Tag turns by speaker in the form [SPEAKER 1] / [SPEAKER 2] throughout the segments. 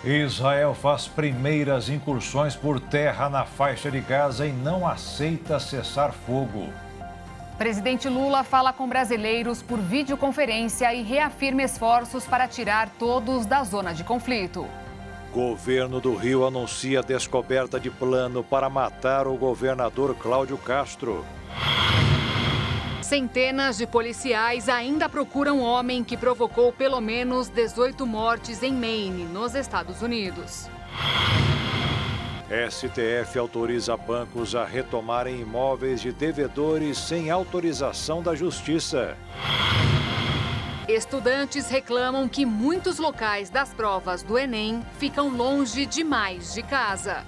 [SPEAKER 1] Israel faz primeiras incursões por terra na faixa de Gaza e não aceita cessar fogo.
[SPEAKER 2] Presidente Lula fala com brasileiros por videoconferência e reafirma esforços para tirar todos da zona de conflito.
[SPEAKER 1] Governo do Rio anuncia descoberta de plano para matar o governador Cláudio Castro.
[SPEAKER 2] Centenas de policiais ainda procuram homem que provocou pelo menos 18 mortes em Maine, nos Estados Unidos.
[SPEAKER 1] STF autoriza bancos a retomarem imóveis de devedores sem autorização da Justiça.
[SPEAKER 2] Estudantes reclamam que muitos locais das provas do Enem ficam longe demais de casa.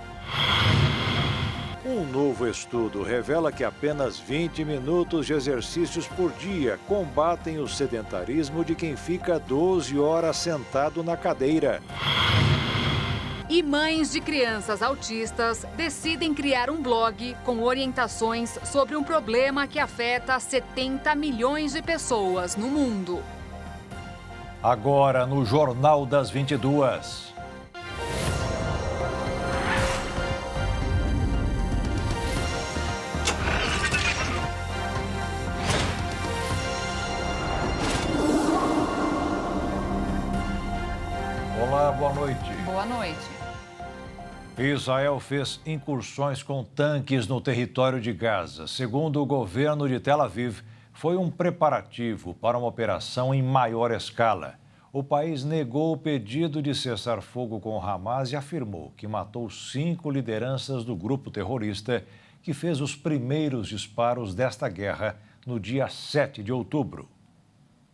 [SPEAKER 1] Um novo estudo revela que apenas 20 minutos de exercícios por dia combatem o sedentarismo de quem fica 12 horas sentado na cadeira.
[SPEAKER 2] E mães de crianças autistas decidem criar um blog com orientações sobre um problema que afeta 70 milhões de pessoas no mundo.
[SPEAKER 1] Agora no Jornal das 22. Olá, boa noite.
[SPEAKER 2] Boa noite.
[SPEAKER 1] Israel fez incursões com tanques no território de Gaza. Segundo o governo de Tel Aviv, foi um preparativo para uma operação em maior escala. O país negou o pedido de cessar fogo com o Hamas e afirmou que matou 5 lideranças do grupo terrorista que fez os primeiros disparos desta guerra no dia 7 de outubro.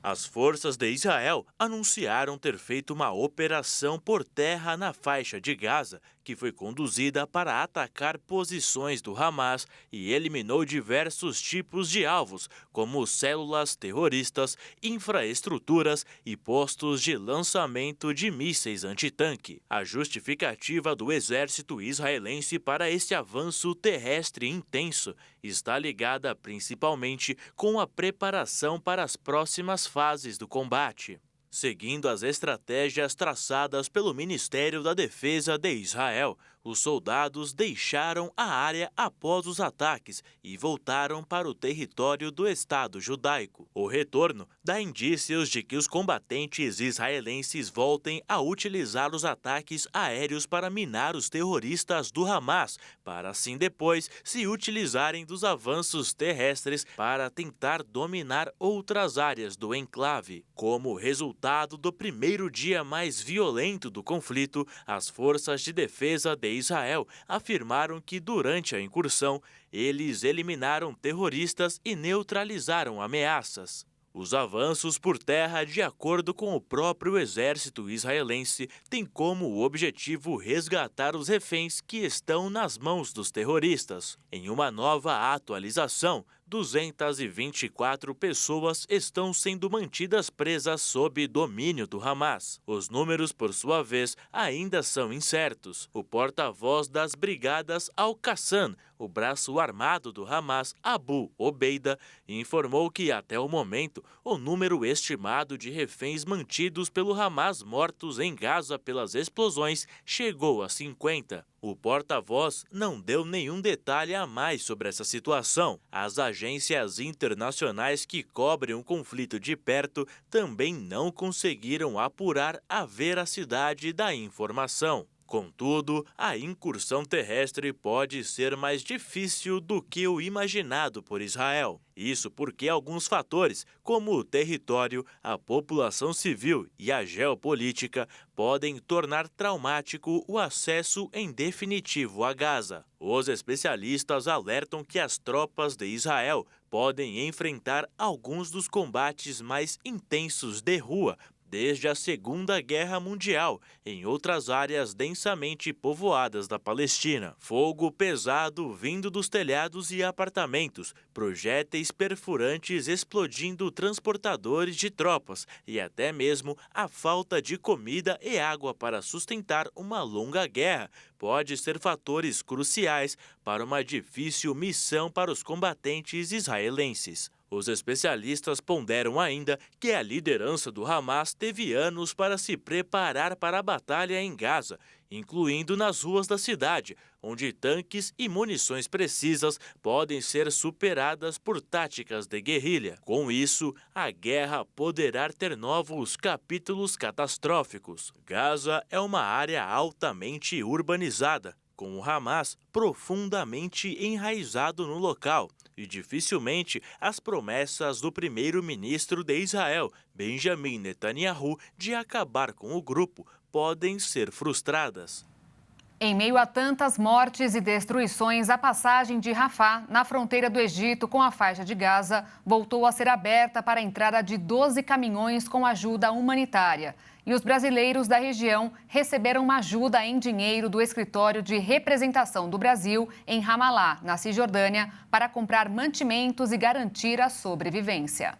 [SPEAKER 3] As forças de Israel anunciaram ter feito uma operação por terra na faixa de Gaza, que foi conduzida para atacar posições do Hamas e eliminou diversos tipos de alvos, como células terroristas, infraestruturas e postos de lançamento de mísseis antitanque. A justificativa do exército israelense para esse avanço terrestre intenso está ligada principalmente com a preparação para as próximas fases do combate. Seguindo as estratégias traçadas pelo Ministério da Defesa de Israel, os soldados deixaram a área após os ataques e voltaram para o território do Estado judaico. O retorno dá indícios de que os combatentes israelenses voltem a utilizar os ataques aéreos para minar os terroristas do Hamas, para assim depois se utilizarem dos avanços terrestres para tentar dominar outras áreas do enclave. Como resultado do primeiro dia mais violento do conflito, as forças de defesa de Israel afirmaram que durante a incursão, eles eliminaram terroristas e neutralizaram ameaças. Os avanços por terra, de acordo com o próprio exército israelense, têm como objetivo resgatar os reféns que estão nas mãos dos terroristas. Em uma nova atualização, 224 pessoas estão sendo mantidas presas sob domínio do Hamas. Os números, por sua vez, ainda são incertos. O porta-voz das brigadas Al-Qassam, o braço armado do Hamas, Abu Obeida, informou que, até o momento, o número estimado de reféns mantidos pelo Hamas mortos em Gaza pelas explosões chegou a 50. O porta-voz não deu nenhum detalhe a mais sobre essa situação. As agências internacionais que cobrem o conflito de perto também não conseguiram apurar a veracidade da informação. Contudo, a incursão terrestre pode ser mais difícil do que o imaginado por Israel. Isso porque alguns fatores, como o território, a população civil e a geopolítica, podem tornar traumático o acesso em definitivo a Gaza. Os especialistas alertam que as tropas de Israel podem enfrentar alguns dos combates mais intensos de rua desde a Segunda Guerra Mundial, em outras áreas densamente povoadas da Palestina. Fogo pesado vindo dos telhados e apartamentos, projéteis perfurantes explodindo transportadores de tropas e até mesmo a falta de comida e água para sustentar uma longa guerra pode ser fatores cruciais para uma difícil missão para os combatentes israelenses. Os especialistas ponderam ainda que a liderança do Hamas teve anos para se preparar para a batalha em Gaza, incluindo nas ruas da cidade, onde tanques e munições precisas podem ser superadas por táticas de guerrilha. Com isso, a guerra poderá ter novos capítulos catastróficos. Gaza é uma área altamente urbanizada, com o Hamas profundamente enraizado no local, e dificilmente as promessas do primeiro-ministro de Israel, Benjamin Netanyahu, de acabar com o grupo podem ser frustradas.
[SPEAKER 2] Em meio a tantas mortes e destruições, a passagem de Rafah, na fronteira do Egito com a faixa de Gaza, voltou a ser aberta para a entrada de 12 caminhões com ajuda humanitária. E os brasileiros da região receberam uma ajuda em dinheiro do Escritório de Representação do Brasil em Ramallah, na Cisjordânia, para comprar mantimentos e garantir a sobrevivência.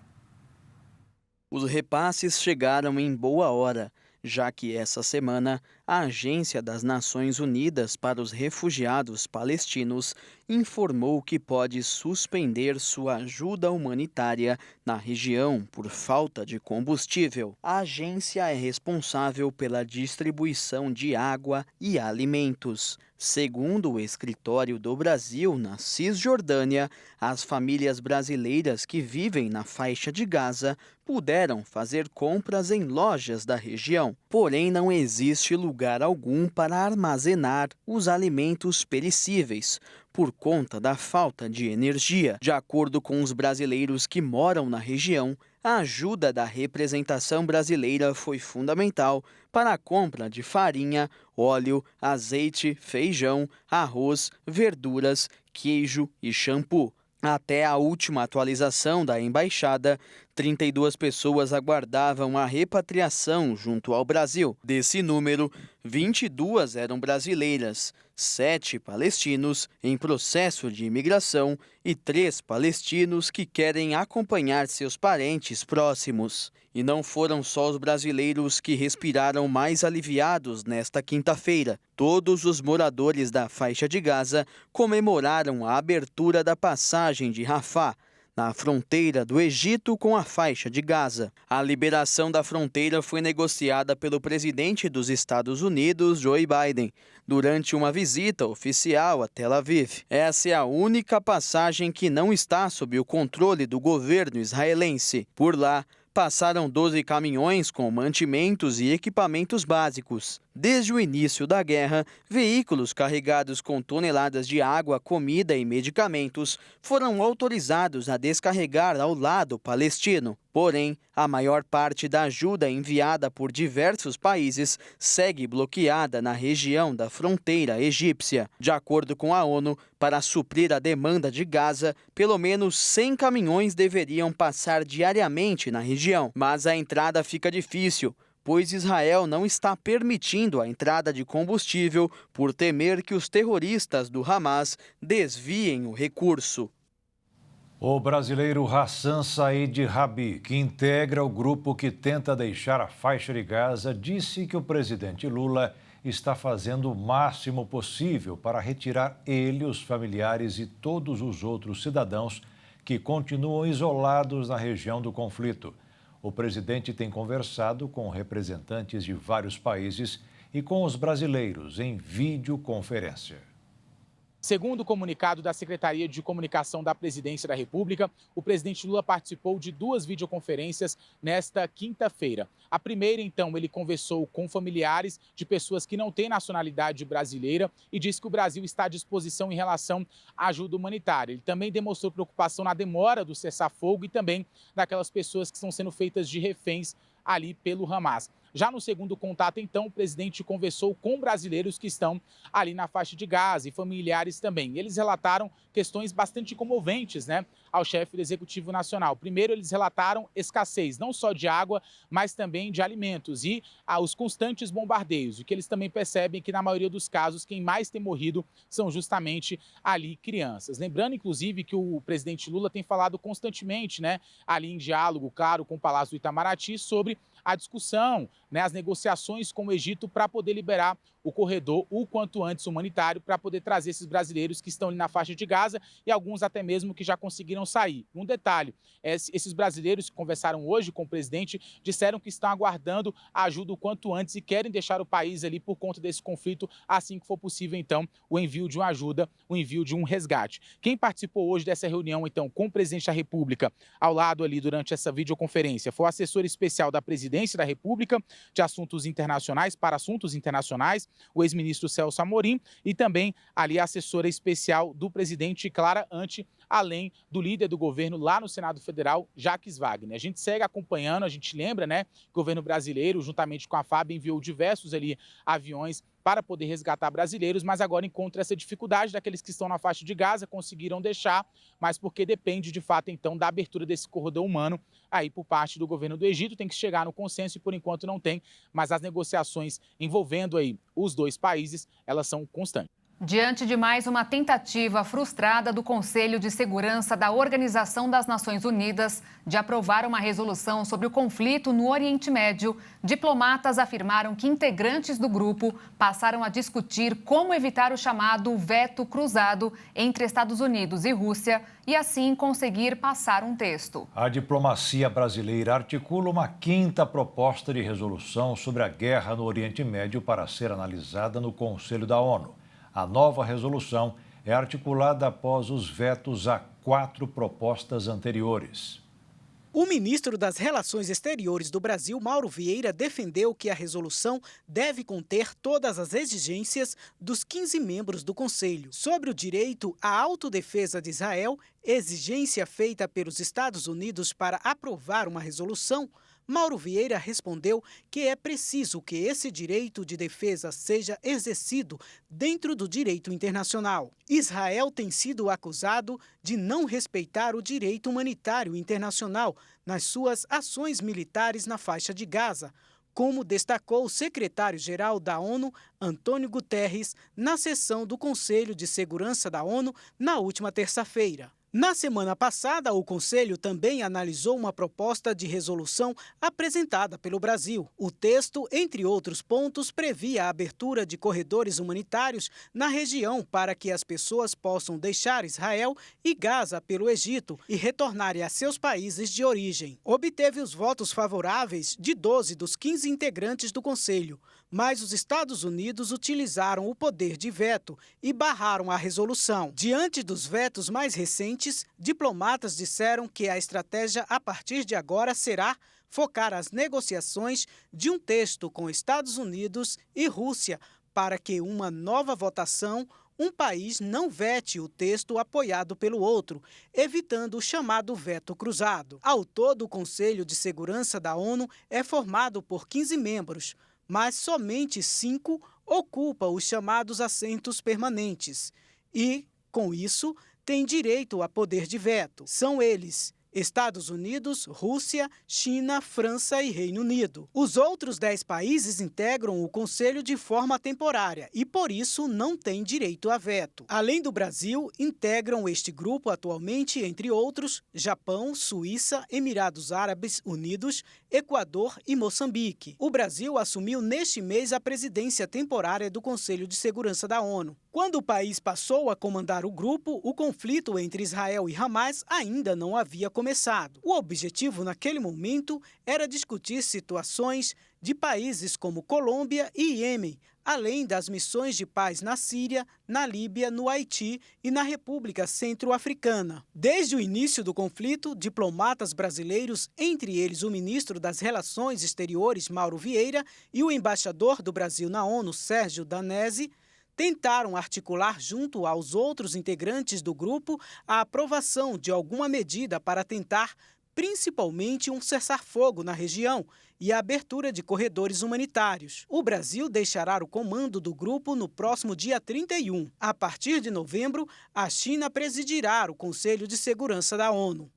[SPEAKER 4] Os repasses chegaram em boa hora, já que essa semana a Agência das Nações Unidas para os Refugiados Palestinos informou que pode suspender sua ajuda humanitária na região por falta de combustível. A agência é responsável pela distribuição de água e alimentos. Segundo o Escritório do Brasil na Cisjordânia, as famílias brasileiras que vivem na faixa de Gaza puderam fazer compras em lojas da região. Porém, não existe lugar algum para armazenar os alimentos perecíveis, por conta da falta de energia. De acordo com os brasileiros que moram na região, a ajuda da representação brasileira foi fundamental para a compra de farinha, óleo, azeite, feijão, arroz, verduras, queijo e shampoo. Até a última atualização da embaixada, 32 pessoas aguardavam a repatriação junto ao Brasil. Desse número, 22 eram brasileiras, 7 palestinos em processo de imigração e 3 palestinos que querem acompanhar seus parentes próximos. E não foram só os brasileiros que respiraram mais aliviados nesta quinta-feira. Todos os moradores da faixa de Gaza comemoraram a abertura da passagem de Rafah, na fronteira do Egito com a faixa de Gaza. A liberação da fronteira foi negociada pelo presidente dos Estados Unidos, Joe Biden, durante uma visita oficial a Tel Aviv. Essa é a única passagem que não está sob o controle do governo israelense. Por lá, passaram 12 caminhões com mantimentos e equipamentos básicos. Desde o início da guerra, veículos carregados com toneladas de água, comida e medicamentos foram autorizados a descarregar ao lado palestino. Porém, a maior parte da ajuda enviada por diversos países segue bloqueada na região da fronteira egípcia. De acordo com a ONU, para suprir a demanda de Gaza, pelo menos 100 caminhões deveriam passar diariamente na região. Mas a entrada fica difícil, pois Israel não está permitindo a entrada de combustível por temer que os terroristas do Hamas desviem o recurso.
[SPEAKER 1] O brasileiro Hassan Said Rabi, que integra o grupo que tenta deixar a faixa de Gaza, disse que o presidente Lula está fazendo o máximo possível para retirar ele, os familiares e todos os outros cidadãos que continuam isolados na região do conflito. O presidente tem conversado com representantes de vários países e com os brasileiros em videoconferência.
[SPEAKER 5] Segundo o comunicado da Secretaria de Comunicação da Presidência da República, o presidente Lula participou de 2 videoconferências nesta quinta-feira. A primeira, então, ele conversou com familiares de pessoas que não têm nacionalidade brasileira e disse que o Brasil está à disposição em relação à ajuda humanitária. Ele também demonstrou preocupação na demora do cessar-fogo e também daquelas pessoas que estão sendo feitas de reféns ali pelo Hamas. Já no segundo contato, então, o presidente conversou com brasileiros que estão ali na faixa de Gaza e familiares também. Eles relataram questões bastante comoventes, ao chefe do Executivo Nacional. Primeiro, eles relataram escassez, não só de água, mas também de alimentos e os constantes bombardeios. O que eles também percebem que, na maioria dos casos, quem mais tem morrido são justamente ali crianças. Lembrando, inclusive, que o presidente Lula tem falado constantemente, ali em diálogo, claro, com o Palácio do Itamaraty, sobre a discussão, as negociações com o Egito para poder liberar o corredor o quanto antes humanitário para poder trazer esses brasileiros que estão ali na faixa de Gaza e alguns até mesmo que já conseguiram sair. Um detalhe, esses brasileiros que conversaram hoje com o presidente disseram que estão aguardando a ajuda o quanto antes e querem deixar o país ali por conta desse conflito assim que for possível, então, o envio de uma ajuda, o envio de um resgate. Quem participou hoje dessa reunião, então, com o presidente da República ao lado ali durante essa videoconferência foi o assessor especial da Presidência da República de Assuntos Internacionais para Assuntos Internacionais, o ex-ministro Celso Amorim, e também ali a assessora especial do presidente Clara Ante, além do líder do governo lá no Senado Federal, Jacques Wagner. A gente segue acompanhando, a gente lembra, que o governo brasileiro, juntamente com a FAB, enviou diversos ali aviões para poder resgatar brasileiros, mas agora encontra essa dificuldade daqueles que estão na faixa de Gaza, conseguiram deixar, mas porque depende de fato então da abertura desse corredor humano aí por parte do governo do Egito, tem que chegar no consenso e por enquanto não tem, mas as negociações envolvendo aí os dois países, elas são constantes.
[SPEAKER 2] Diante de mais uma tentativa frustrada do Conselho de Segurança da Organização das Nações Unidas de aprovar uma resolução sobre o conflito no Oriente Médio, diplomatas afirmaram que integrantes do grupo passaram a discutir como evitar o chamado veto cruzado entre Estados Unidos e Rússia e assim conseguir passar um texto.
[SPEAKER 1] A diplomacia brasileira articula uma 5ª proposta de resolução sobre a guerra no Oriente Médio para ser analisada no Conselho da ONU. A nova resolução é articulada após os vetos a 4 propostas anteriores.
[SPEAKER 6] O ministro das Relações Exteriores do Brasil, Mauro Vieira, defendeu que a resolução deve conter todas as exigências dos 15 membros do Conselho. Sobre o direito à autodefesa de Israel, exigência feita pelos Estados Unidos para aprovar uma resolução, Mauro Vieira respondeu que é preciso que esse direito de defesa seja exercido dentro do direito internacional. Israel tem sido acusado de não respeitar o direito humanitário internacional nas suas ações militares na faixa de Gaza, como destacou o secretário-geral da ONU, Antônio Guterres, na sessão do Conselho de Segurança da ONU na última terça-feira. Na semana passada, o Conselho também analisou uma proposta de resolução apresentada pelo Brasil. O texto, entre outros pontos, previa a abertura de corredores humanitários na região para que as pessoas possam deixar Israel e Gaza pelo Egito e retornarem a seus países de origem. Obteve os votos favoráveis de 12 dos 15 integrantes do Conselho, mas os Estados Unidos utilizaram o poder de veto e barraram a resolução. Diante dos vetos mais recentes, diplomatas disseram que a estratégia a partir de agora será focar as negociações de um texto com Estados Unidos e Rússia para que uma nova votação, um país não vete o texto apoiado pelo outro, evitando o chamado veto cruzado. Ao todo, o Conselho de Segurança da ONU é formado por 15 membros, mas somente 5 ocupam os chamados assentos permanentes e, com isso, têm direito a poder de veto. São eles Estados Unidos, Rússia, China, França e Reino Unido. Os outros 10 países integram o Conselho de forma temporária e, por isso, não têm direito a veto. Além do Brasil, integram este grupo atualmente, entre outros, Japão, Suíça, Emirados Árabes Unidos, Equador e Moçambique. O Brasil assumiu neste mês a presidência temporária do Conselho de Segurança da ONU. Quando o país passou a comandar o grupo, o conflito entre Israel e Hamas ainda não havia começado. O objetivo naquele momento era discutir situações de países como Colômbia e Iêmen, além das missões de paz na Síria, na Líbia, no Haiti e na República Centro-Africana. Desde o início do conflito, diplomatas brasileiros, entre eles o ministro das Relações Exteriores, Mauro Vieira, e o embaixador do Brasil na ONU, Sérgio Danesi, tentaram articular junto aos outros integrantes do grupo a aprovação de alguma medida para tentar, principalmente, um cessar-fogo na região e a abertura de corredores humanitários. O Brasil deixará o comando do grupo no próximo dia 31. A partir de novembro, a China presidirá o Conselho de Segurança da ONU.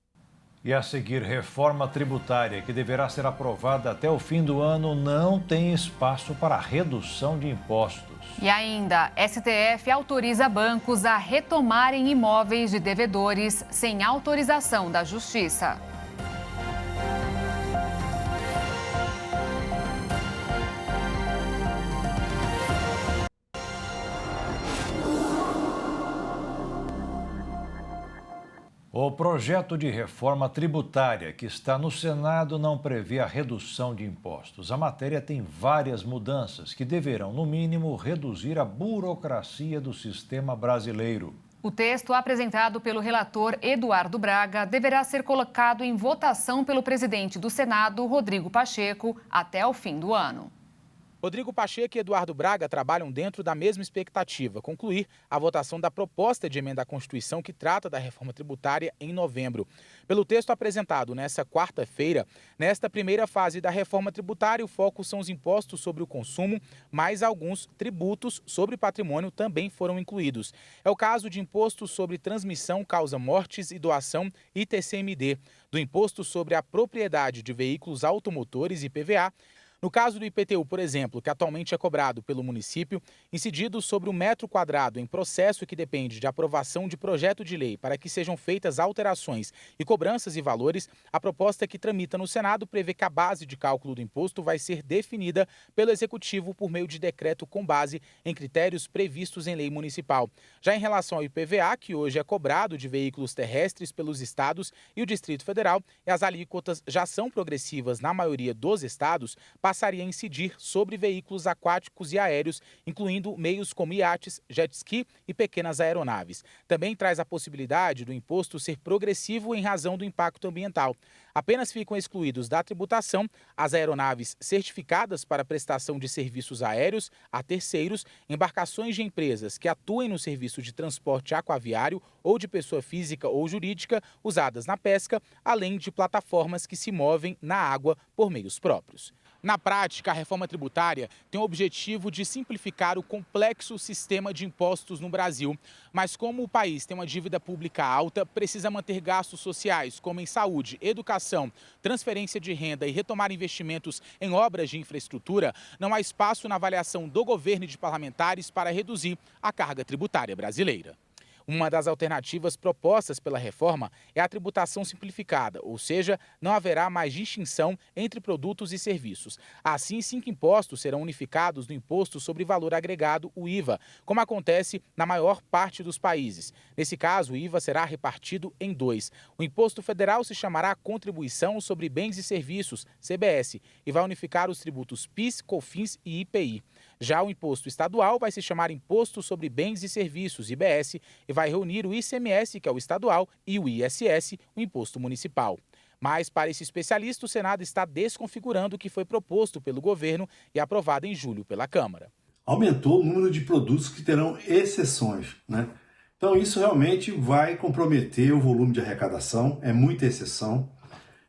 [SPEAKER 1] E a seguir, reforma tributária, que deverá ser aprovada até o fim do ano, não tem espaço para redução de impostos.
[SPEAKER 2] E ainda, STF autoriza bancos a retomarem imóveis de devedores sem autorização da Justiça.
[SPEAKER 1] O projeto de reforma tributária que está no Senado não prevê a redução de impostos. A matéria tem várias mudanças que deverão, no mínimo, reduzir a burocracia do sistema brasileiro.
[SPEAKER 2] O texto apresentado pelo relator Eduardo Braga deverá ser colocado em votação pelo presidente do Senado, Rodrigo Pacheco, até o fim do ano.
[SPEAKER 5] Rodrigo Pacheco e Eduardo Braga trabalham dentro da mesma expectativa, concluir a votação da proposta de emenda à Constituição que trata da reforma tributária em novembro. Pelo texto apresentado nesta quarta-feira, nesta primeira fase da reforma tributária, o foco são os impostos sobre o consumo, mas alguns tributos sobre patrimônio também foram incluídos. É o caso de imposto sobre transmissão, causa-mortes e doação ITCMD, do imposto sobre a propriedade de veículos automotores IPVA. No caso do IPTU, por exemplo, que atualmente é cobrado pelo município, incidido sobre o metro quadrado em processo que depende de aprovação de projeto de lei para que sejam feitas alterações e cobranças e valores, a proposta que tramita no Senado prevê que a base de cálculo do imposto vai ser definida pelo Executivo por meio de decreto com base em critérios previstos em lei municipal. Já em relação ao IPVA, que hoje é cobrado de veículos terrestres pelos estados e o Distrito Federal, e as alíquotas já são progressivas na maioria dos estados, passaria a incidir sobre veículos aquáticos e aéreos, incluindo meios como iates, jet ski e pequenas aeronaves. Também traz a possibilidade do imposto ser progressivo em razão do impacto ambiental. Apenas ficam excluídos da tributação as aeronaves certificadas para prestação de serviços aéreos a terceiros, embarcações de empresas que atuem no serviço de transporte aquaviário ou de pessoa física ou jurídica usadas na pesca, além de plataformas que se movem na água por meios próprios. Na prática, a reforma tributária tem o objetivo de simplificar o complexo sistema de impostos no Brasil. Mas como o país tem uma dívida pública alta, precisa manter gastos sociais, como em saúde, educação, transferência de renda e retomar investimentos em obras de infraestrutura, não há espaço na avaliação do governo e de parlamentares para reduzir a carga tributária brasileira. Uma das alternativas propostas pela reforma é a tributação simplificada, ou seja, não haverá mais distinção entre produtos e serviços. Assim, 5 impostos serão unificados no Imposto sobre Valor Agregado, o IVA, como acontece na maior parte dos países. Nesse caso, o IVA será repartido em 2. O Imposto Federal se chamará Contribuição sobre Bens e Serviços, CBS, e vai unificar os tributos PIS, COFINS e IPI. Já o Imposto Estadual vai se chamar Imposto sobre Bens e Serviços, IBS, e vai reunir o ICMS, que é o estadual, e o ISS, o Imposto Municipal. Mas, para esse especialista, o Senado está desconfigurando o que foi proposto pelo governo e aprovado em julho pela Câmara.
[SPEAKER 7] Aumentou o número de produtos que terão exceções, né? Então, isso realmente vai comprometer o volume de arrecadação, é muita exceção.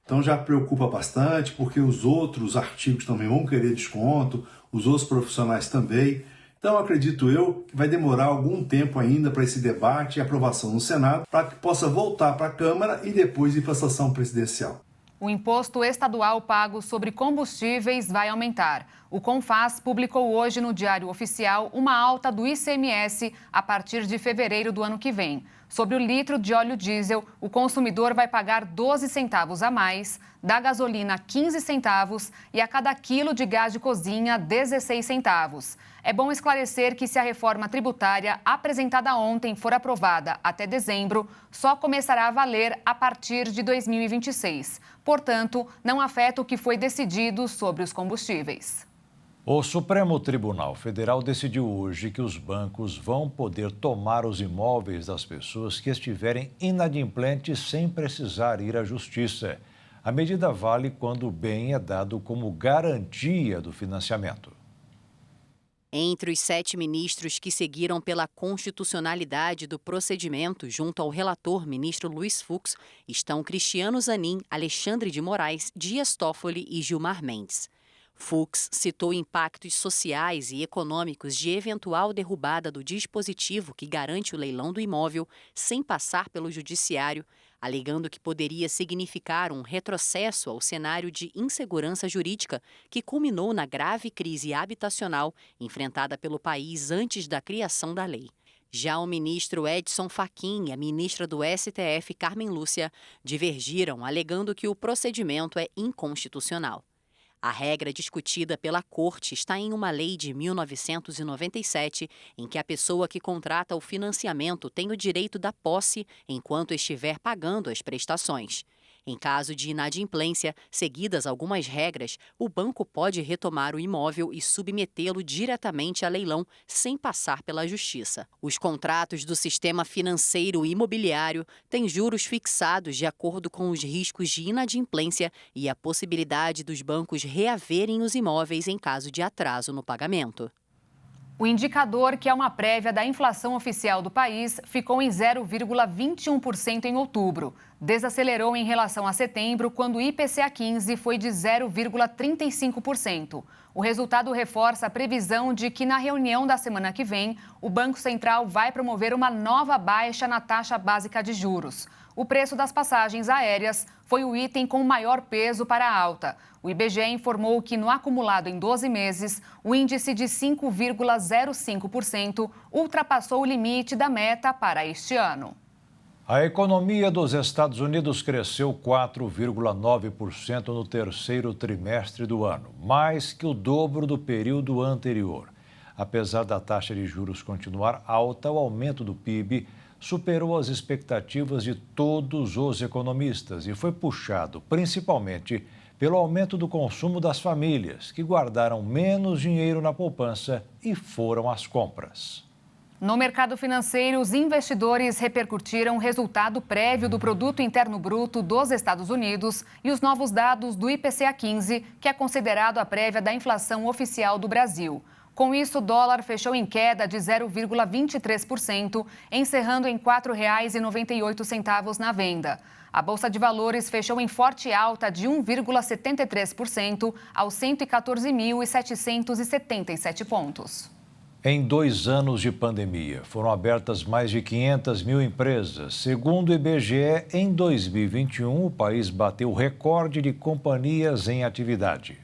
[SPEAKER 7] Então, já preocupa bastante, porque os outros artigos também vão querer desconto, os outros profissionais também. Então, acredito eu que vai demorar algum tempo ainda para esse debate e aprovação no Senado, para que possa voltar para a Câmara e depois ir para a sanção presidencial.
[SPEAKER 2] O imposto estadual pago sobre combustíveis vai aumentar. O CONFAS publicou hoje no Diário Oficial uma alta do ICMS a partir de fevereiro do ano que vem. Sobre o litro de óleo diesel, o consumidor vai pagar 12 centavos a mais, da gasolina 15 centavos e a cada quilo de gás de cozinha 16 centavos. É bom esclarecer que se a reforma tributária apresentada ontem for aprovada até dezembro, só começará a valer a partir de 2026. Portanto, não afeta o que foi decidido sobre os combustíveis.
[SPEAKER 1] O Supremo Tribunal Federal decidiu hoje que os bancos vão poder tomar os imóveis das pessoas que estiverem inadimplentes sem precisar ir à justiça. A medida vale quando o bem é dado como garantia do financiamento.
[SPEAKER 8] Entre os 7 ministros que seguiram pela constitucionalidade do procedimento junto ao relator ministro Luiz Fux estão Cristiano Zanin, Alexandre de Moraes, Dias Toffoli e Gilmar Mendes. Fux citou impactos sociais e econômicos de eventual derrubada do dispositivo que garante o leilão do imóvel sem passar pelo judiciário, alegando que poderia significar um retrocesso ao cenário de insegurança jurídica que culminou na grave crise habitacional enfrentada pelo país antes da criação da lei. Já o ministro Edson Fachin e a ministra do STF, Carmen Lúcia, divergiram, alegando que o procedimento é inconstitucional. A regra discutida pela Corte está em uma lei de 1997, em que a pessoa que contrata o financiamento tem o direito da posse enquanto estiver pagando as prestações. Em caso de inadimplência, seguidas algumas regras, o banco pode retomar o imóvel e submetê-lo diretamente a leilão, sem passar pela justiça. Os contratos do sistema financeiro e imobiliário têm juros fixados de acordo com os riscos de inadimplência e a possibilidade dos bancos reaverem os imóveis em caso de atraso no pagamento.
[SPEAKER 2] O indicador, que é uma prévia da inflação oficial do país, ficou em 0,21% em outubro. Desacelerou em relação a setembro, quando o IPCA 15 foi de 0,35%. O resultado reforça a previsão de que, na reunião da semana que vem, o Banco Central vai promover uma nova baixa na taxa básica de juros. O preço das passagens aéreas foi o item com maior peso para a alta. O IBGE informou que, no acumulado em 12 meses, o índice de 5,05% ultrapassou o limite da meta para este ano.
[SPEAKER 1] A economia dos Estados Unidos cresceu 4,9% no terceiro trimestre do ano, mais que o dobro do período anterior. Apesar da taxa de juros continuar alta, o aumento do PIB superou as expectativas de todos os economistas e foi puxado principalmente pelo aumento do consumo das famílias, que guardaram menos dinheiro na poupança e foram às compras.
[SPEAKER 2] No mercado financeiro, os investidores repercutiram o resultado prévio do Produto Interno Bruto dos Estados Unidos e os novos dados do IPCA 15, que é considerado a prévia da inflação oficial do Brasil. Com isso, o dólar fechou em queda de 0,23%, encerrando em R$ 4,98 na venda. A Bolsa de Valores fechou em forte alta de 1,73% aos 114.777 pontos.
[SPEAKER 1] Em 2 anos de pandemia, foram abertas mais de 500 mil empresas. Segundo o IBGE, em 2021, o país bateu o recorde de companhias em atividade.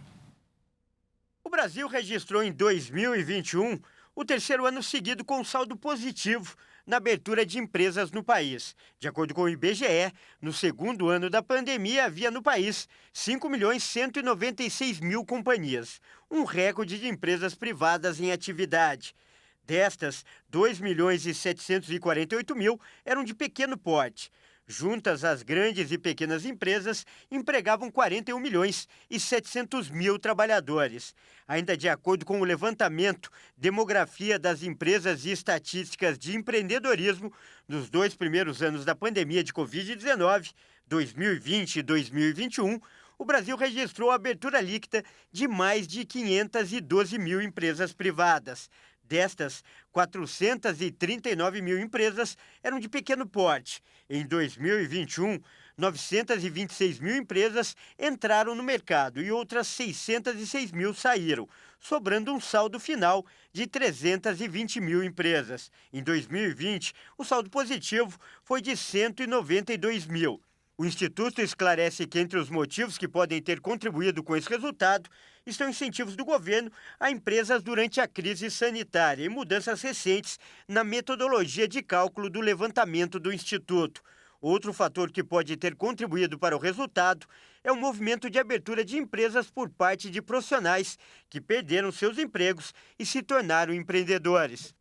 [SPEAKER 9] O Brasil registrou em 2021 o terceiro ano seguido com saldo positivo na abertura de empresas no país. De acordo com o IBGE, no segundo ano da pandemia havia no país 5.196.000 companhias, um recorde de empresas privadas em atividade. Destas, 2.748.000 eram de pequeno porte. Juntas, as grandes e pequenas empresas empregavam 41.700.000 trabalhadores. Ainda de acordo com o levantamento Demografia das Empresas e Estatísticas de Empreendedorismo, nos 2 primeiros anos da pandemia de Covid-19, 2020 e 2021, o Brasil registrou a abertura líquida de mais de 512.000 empresas privadas. Destas, 439.000 empresas eram de pequeno porte. Em 2021, 926.000 empresas entraram no mercado e outras 606.000 saíram, sobrando um saldo final de 320.000 empresas. Em 2020, o saldo positivo foi de 192.000. O Instituto esclarece que entre os motivos que podem ter contribuído com esse resultado estão incentivos do governo a empresas durante a crise sanitária e mudanças recentes na metodologia de cálculo do levantamento do Instituto. Outro fator que pode ter contribuído para o resultado é o movimento de abertura de empresas por parte de profissionais que perderam seus empregos e se tornaram empreendedores.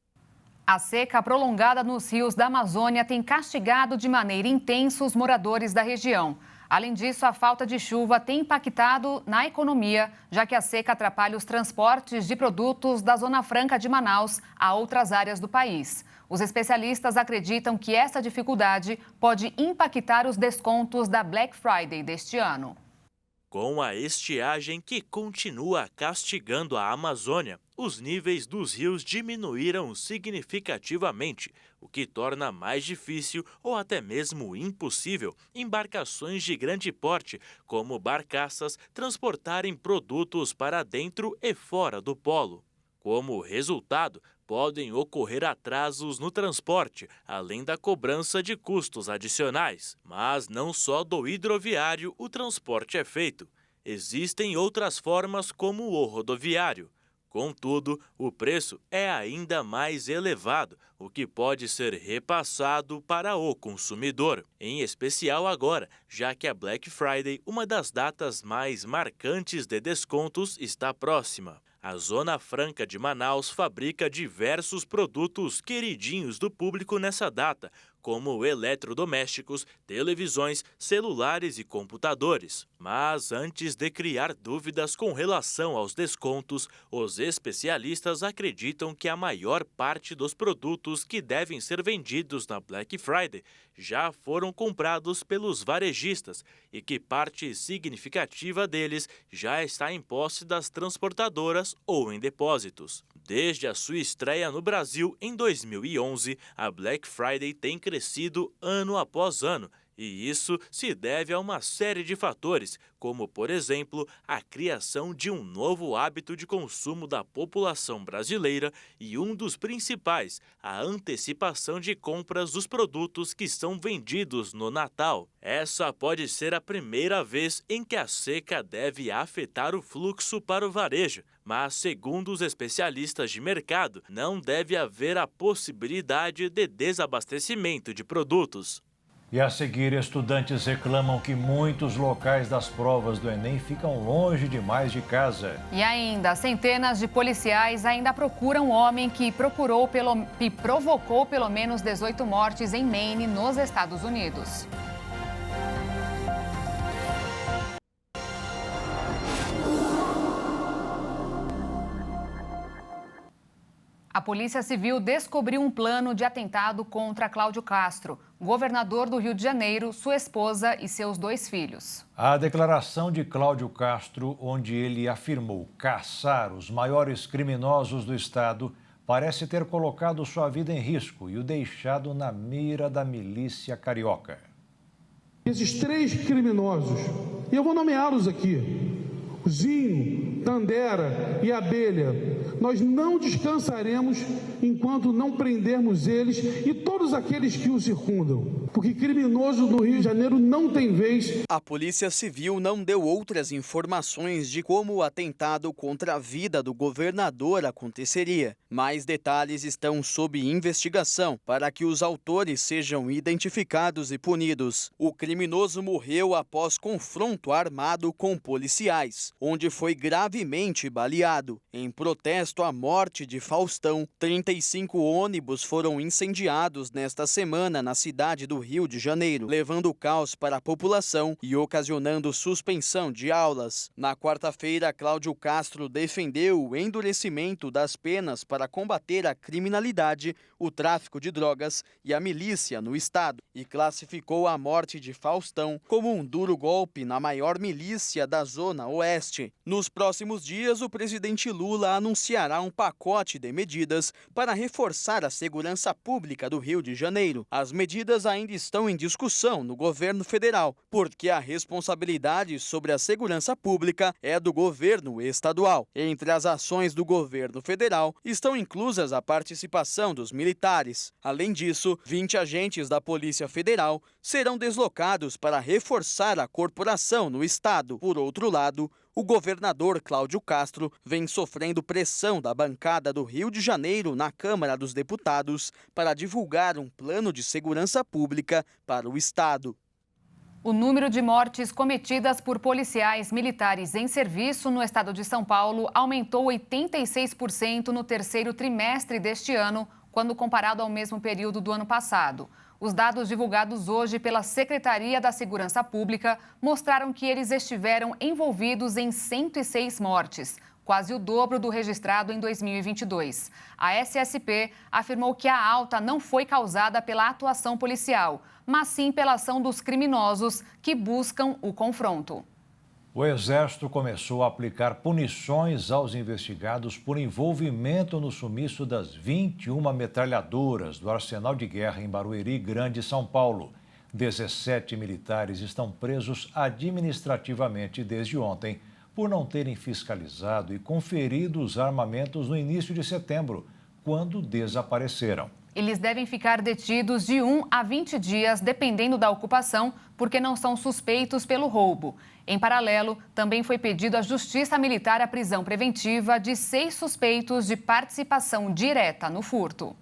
[SPEAKER 2] A seca prolongada nos rios da Amazônia tem castigado de maneira intensa os moradores da região. Além disso, a falta de chuva tem impactado na economia, já que a seca atrapalha os transportes de produtos da Zona Franca de Manaus a outras áreas do país. Os especialistas acreditam que essa dificuldade pode impactar os descontos da Black Friday deste ano.
[SPEAKER 3] Com a estiagem que continua castigando a Amazônia, os níveis dos rios diminuíram significativamente, o que torna mais difícil ou até mesmo impossível embarcações de grande porte, como barcaças, transportarem produtos para dentro e fora do polo. Como resultado, podem ocorrer atrasos no transporte, além da cobrança de custos adicionais. Mas não só do hidroviário o transporte é feito. Existem outras formas como o rodoviário. Contudo, o preço é ainda mais elevado, o que pode ser repassado para o consumidor. Em especial agora, já que a Black Friday, uma das datas mais marcantes de descontos, está próxima. A Zona Franca de Manaus fabrica diversos produtos queridinhos do público nessa data, como eletrodomésticos, televisões, celulares e computadores. Mas antes de criar dúvidas com relação aos descontos, os especialistas acreditam que a maior parte dos produtos que devem ser vendidos na Black Friday já foram comprados pelos varejistas e que parte significativa deles já está em posse das transportadoras ou em depósitos. Desde a sua estreia no Brasil em 2011, a Black Friday tem crescido ano após ano. E isso se deve a uma série de fatores, como, por exemplo, a criação de um novo hábito de consumo da população brasileira e um dos principais, a antecipação de compras dos produtos que são vendidos no Natal. Essa pode ser a primeira vez em que a seca deve afetar o fluxo para o varejo, mas, segundo os especialistas de mercado, não deve haver a possibilidade de desabastecimento de produtos.
[SPEAKER 1] E a seguir, estudantes reclamam que muitos locais das provas do Enem ficam longe demais de casa.
[SPEAKER 2] E ainda, centenas de policiais ainda procuram um homem que provocou pelo menos 18 mortes em Maine, nos Estados Unidos. A Polícia Civil descobriu um plano de atentado contra Cláudio Castro, governador do Rio de Janeiro, sua esposa e seus 2 filhos.
[SPEAKER 1] A declaração de Cláudio Castro, onde ele afirmou caçar os maiores criminosos do estado, parece ter colocado sua vida em risco e o deixado na mira da milícia carioca.
[SPEAKER 10] Esses 3 criminosos, e eu vou nomeá-los aqui, Zinho, Tandera e Abelha, nós não descansaremos enquanto não prendermos eles e todos aqueles que os circundam, porque criminoso no Rio de Janeiro não tem vez.
[SPEAKER 4] A Polícia Civil não deu outras informações de como o atentado contra a vida do governador aconteceria. Mais detalhes estão sob investigação para que os autores sejam identificados e punidos. O criminoso morreu após confronto armado com policiais, onde foi gravemente baleado. Em protesto à morte de Faustão, 35 ônibus foram incendiados nesta semana na cidade do Rio de Janeiro, levando caos para a população e ocasionando suspensão de aulas. Na quarta-feira, Cláudio Castro defendeu o endurecimento das penas para combater a criminalidade, o tráfico de drogas e a milícia no estado e classificou a morte de Faustão como um duro golpe na maior milícia da Zona Oeste. Nos próximos dias, o presidente Lula anunciará um pacote de medidas para reforçar a segurança pública do Rio de Janeiro. As medidas ainda estão em discussão no governo federal, porque a responsabilidade sobre a segurança pública é do governo estadual. Entre as ações do governo federal estão inclusas a participação dos militares. Além disso, 20 agentes da Polícia Federal serão deslocados para reforçar a corporação no estado. Por outro lado, o governador Cláudio Castro vem sofrendo pressão da bancada do Rio de Janeiro na Câmara dos Deputados para divulgar um plano de segurança pública para o estado.
[SPEAKER 2] O número de mortes cometidas por policiais militares em serviço no estado de São Paulo aumentou 86% no terceiro trimestre deste ano, quando comparado ao mesmo período do ano passado. Os dados divulgados hoje pela Secretaria da Segurança Pública mostraram que eles estiveram envolvidos em 106 mortes, quase o dobro do registrado em 2022. A SSP afirmou que a alta não foi causada pela atuação policial, mas sim pela ação dos criminosos que buscam o confronto.
[SPEAKER 1] O Exército começou a aplicar punições aos investigados por envolvimento no sumiço das 21 metralhadoras do Arsenal de Guerra em Barueri, Grande, São Paulo. 17 militares estão presos administrativamente desde ontem por não terem fiscalizado e conferido os armamentos no início de setembro, quando desapareceram.
[SPEAKER 2] Eles devem ficar detidos de 1 a 20 dias, dependendo da ocupação, porque não são suspeitos pelo roubo. Em paralelo, também foi pedido à Justiça Militar a prisão preventiva de 6 suspeitos de participação direta no furto.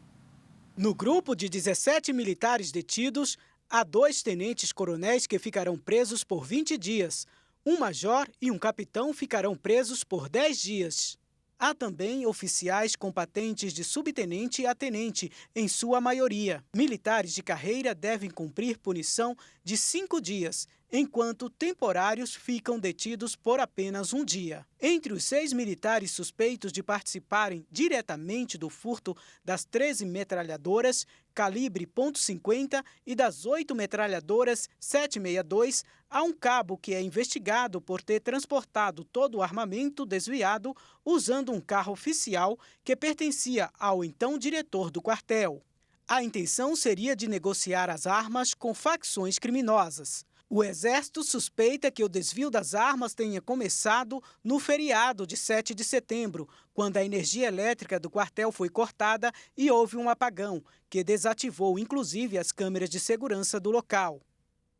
[SPEAKER 6] No grupo de 17 militares detidos, há 2 tenentes-coronéis que ficarão presos por 20 dias. Um major e um capitão ficarão presos por 10 dias. Há também oficiais com patentes de subtenente a tenente, em sua maioria. Militares de carreira devem cumprir punição de 5 dias, enquanto temporários ficam detidos por apenas 1 dia. Entre os 6 militares suspeitos de participarem diretamente do furto das 13 metralhadoras calibre .50 e das 8 metralhadoras 762, há um cabo que é investigado por ter transportado todo o armamento desviado usando um carro oficial que pertencia ao então diretor do quartel. A intenção seria de negociar as armas com facções criminosas. O Exército suspeita que o desvio das armas tenha começado no feriado de 7 de setembro, quando a energia elétrica do quartel foi cortada e houve um apagão, que desativou inclusive as câmeras de segurança do local.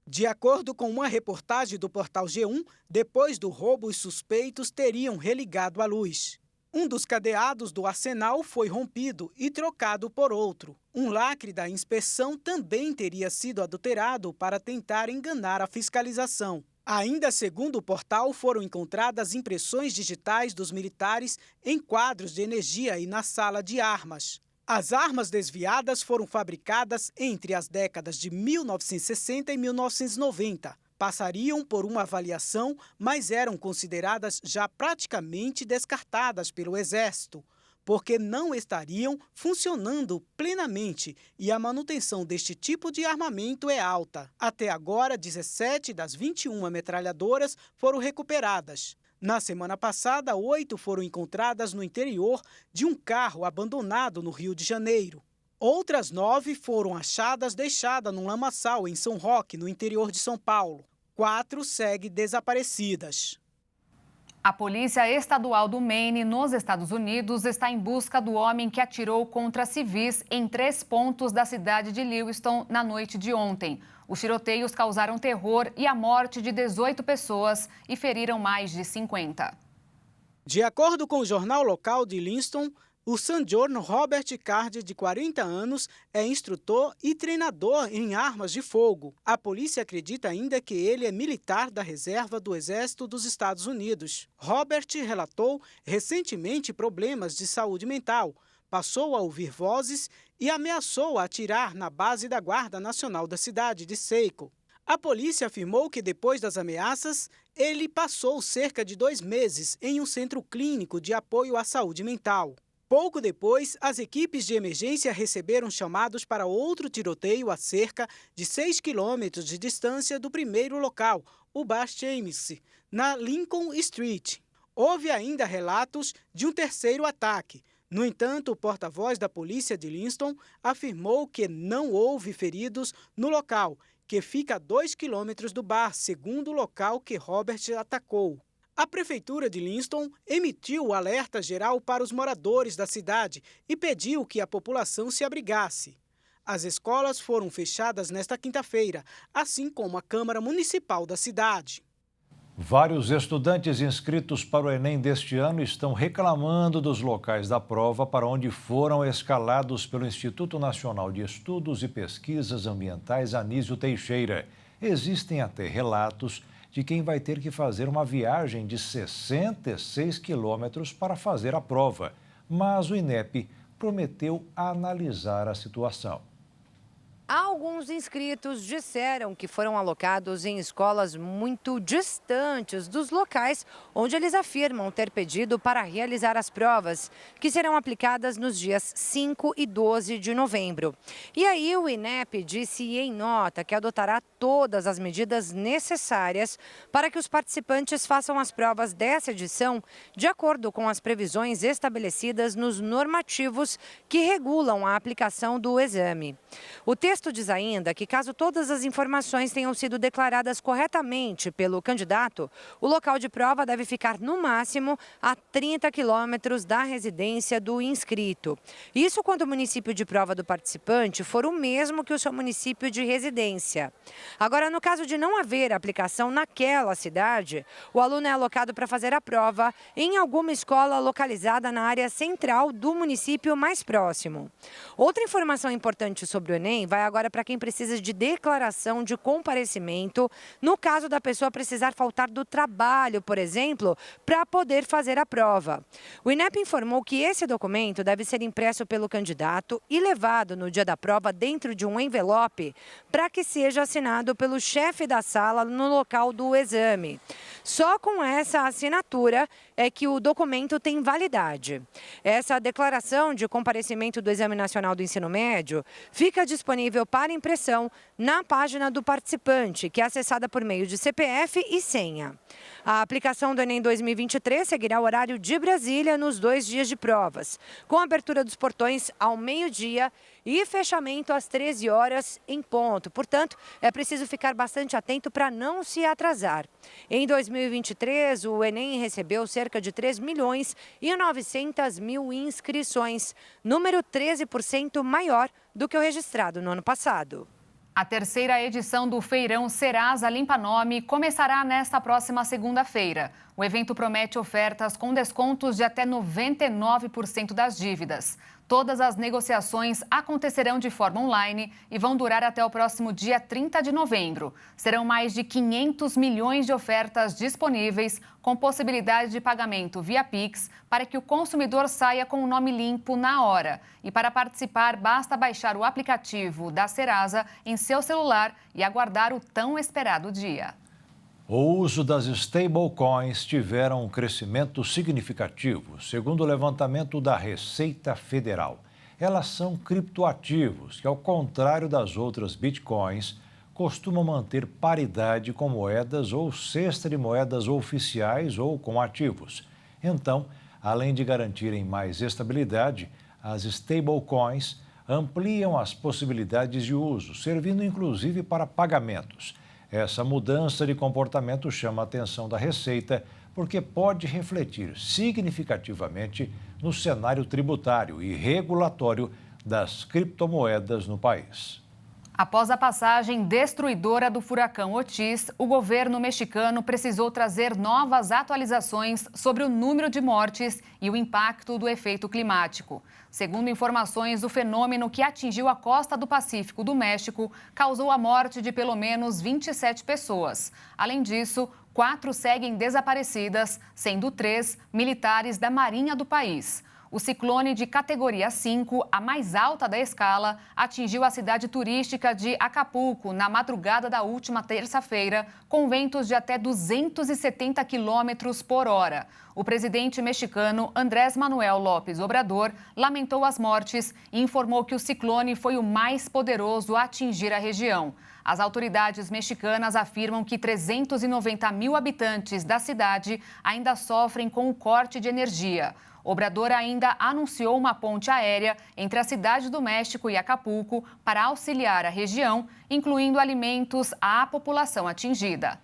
[SPEAKER 6] De acordo com uma reportagem do portal G1, depois do roubo, os suspeitos teriam religado a luz. Um dos cadeados do arsenal foi rompido e trocado por outro. Um lacre da inspeção também teria sido adulterado para tentar enganar a fiscalização. Ainda segundo o portal, foram encontradas impressões digitais dos militares em quadros de energia e na sala de armas. As armas desviadas foram fabricadas entre as décadas de 1960 e 1990. Passariam por uma avaliação, mas eram consideradas já praticamente descartadas pelo Exército, porque não estariam funcionando plenamente e a manutenção deste tipo de armamento é alta. Até agora, 17 das 21 metralhadoras foram recuperadas. Na semana passada, 8 foram encontradas no interior de um carro abandonado no Rio de Janeiro. Outras 9 foram achadas deixadas num lamaçal em São Roque, no interior de São Paulo. 4 seguem desaparecidas.
[SPEAKER 2] A Polícia Estadual do Maine, nos Estados Unidos, está em busca do homem que atirou contra civis em 3 pontos da cidade de Lewiston na noite de ontem. Os tiroteios causaram terror e a morte de 18 pessoas e feriram mais de 50.
[SPEAKER 6] De acordo com o jornal local de Lewiston, o San Giorno Robert Card, de 40 anos, é instrutor e treinador em armas de fogo. A polícia acredita ainda que ele é militar da reserva do Exército dos Estados Unidos. Robert relatou recentemente problemas de saúde mental, passou a ouvir vozes e ameaçou atirar na base da Guarda Nacional da cidade de Seiko. A polícia afirmou que depois das ameaças, ele passou cerca de 2 meses em um centro clínico de apoio à saúde mental. Pouco depois, as equipes de emergência receberam chamados para outro tiroteio a cerca de 6 quilômetros de distância do primeiro local, o Bar James, na Lincoln Street. Houve ainda relatos de um terceiro ataque. No entanto, o porta-voz da polícia de Lewiston afirmou que não houve feridos no local, que fica a 2 quilômetros do bar, segundo o local que Robert atacou. A Prefeitura de Lewiston emitiu o alerta geral para os moradores da cidade e pediu que a população se abrigasse. As escolas foram fechadas nesta quinta-feira, assim como a Câmara Municipal da cidade.
[SPEAKER 1] Vários estudantes inscritos para o Enem deste ano estão reclamando dos locais da prova para onde foram escalados pelo Instituto Nacional de Estudos e Pesquisas Ambientais Anísio Teixeira. Existem até relatos de quem vai ter que fazer uma viagem de 66 quilômetros para fazer a prova. Mas o INEP prometeu analisar a situação.
[SPEAKER 11] Alguns inscritos disseram que foram alocados em escolas muito distantes dos locais onde eles afirmam ter pedido para realizar as provas, que serão aplicadas nos dias 5 e 12 de novembro. E aí o INEP disse em nota que adotará todas as medidas necessárias para que os participantes façam as provas dessa edição de acordo com as previsões estabelecidas nos normativos que regulam a aplicação do exame. O texto texto diz ainda que, caso todas as informações tenham sido declaradas corretamente pelo candidato, o local de prova deve ficar, no máximo, a 30 quilômetros da residência do inscrito. Isso quando o município de prova do participante for o mesmo que o seu município de residência. Agora, no caso de não haver aplicação naquela cidade, o aluno é alocado para fazer a prova em alguma escola localizada na área central do município mais próximo. Outra informação importante sobre o Enem vai agora para quem precisa de declaração de comparecimento, no caso da pessoa precisar faltar do trabalho, por exemplo, para poder fazer a prova. O INEP informou que esse documento deve ser impresso pelo candidato e levado no dia da prova dentro de um envelope para que seja assinado pelo chefe da sala no local do exame. Só com essa assinatura é que o documento tem validade. Essa declaração de comparecimento do Exame Nacional do Ensino Médio fica disponível para impressão na página do participante, que é acessada por meio de CPF e senha. A aplicação do Enem 2023 seguirá o horário de Brasília nos 2 dias de provas, com abertura dos portões ao meio-dia e fechamento às 13 horas em ponto. Portanto, é preciso ficar bastante atento para não se atrasar. Em 2023, o Enem recebeu cerca de 3.900.000 inscrições, número 13% maior do que o registrado no ano passado.
[SPEAKER 2] A terceira edição do Feirão Serasa Limpa Nome começará nesta próxima segunda-feira. O evento promete ofertas com descontos de até 99% das dívidas. Todas as negociações acontecerão de forma online e vão durar até o próximo dia 30 de novembro. Serão mais de 500 milhões de ofertas disponíveis, com possibilidade de pagamento via Pix, para que o consumidor saia com o nome limpo na hora. E para participar, basta baixar o aplicativo da Serasa em seu celular e aguardar o tão esperado dia.
[SPEAKER 1] O uso das stablecoins tiveram um crescimento significativo, segundo o levantamento da Receita Federal. Elas são criptoativos que, ao contrário das outras bitcoins, costumam manter paridade com moedas ou cesta de moedas oficiais ou com ativos. Então, além de garantirem mais estabilidade, as stablecoins ampliam as possibilidades de uso, servindo inclusive para pagamentos. Essa mudança de comportamento chama a atenção da Receita porque pode refletir significativamente no cenário tributário e regulatório das criptomoedas no país.
[SPEAKER 2] Após a passagem destruidora do furacão Otis, o governo mexicano precisou trazer novas atualizações sobre o número de mortes e o impacto do efeito climático. Segundo informações, o fenômeno que atingiu a costa do Pacífico do México causou a morte de pelo menos 27 pessoas. Além disso, 4 seguem desaparecidas, sendo 3 militares da Marinha do país. O ciclone de categoria 5, a mais alta da escala, atingiu a cidade turística de Acapulco na madrugada da última terça-feira, com ventos de até 270 quilômetros por hora. O presidente mexicano Andrés Manuel López Obrador lamentou as mortes e informou que o ciclone foi o mais poderoso a atingir a região. As autoridades mexicanas afirmam que 390 mil habitantes da cidade ainda sofrem com o corte de energia. Obrador ainda anunciou uma ponte aérea entre a cidade do México e Acapulco para auxiliar a região, incluindo alimentos à população atingida.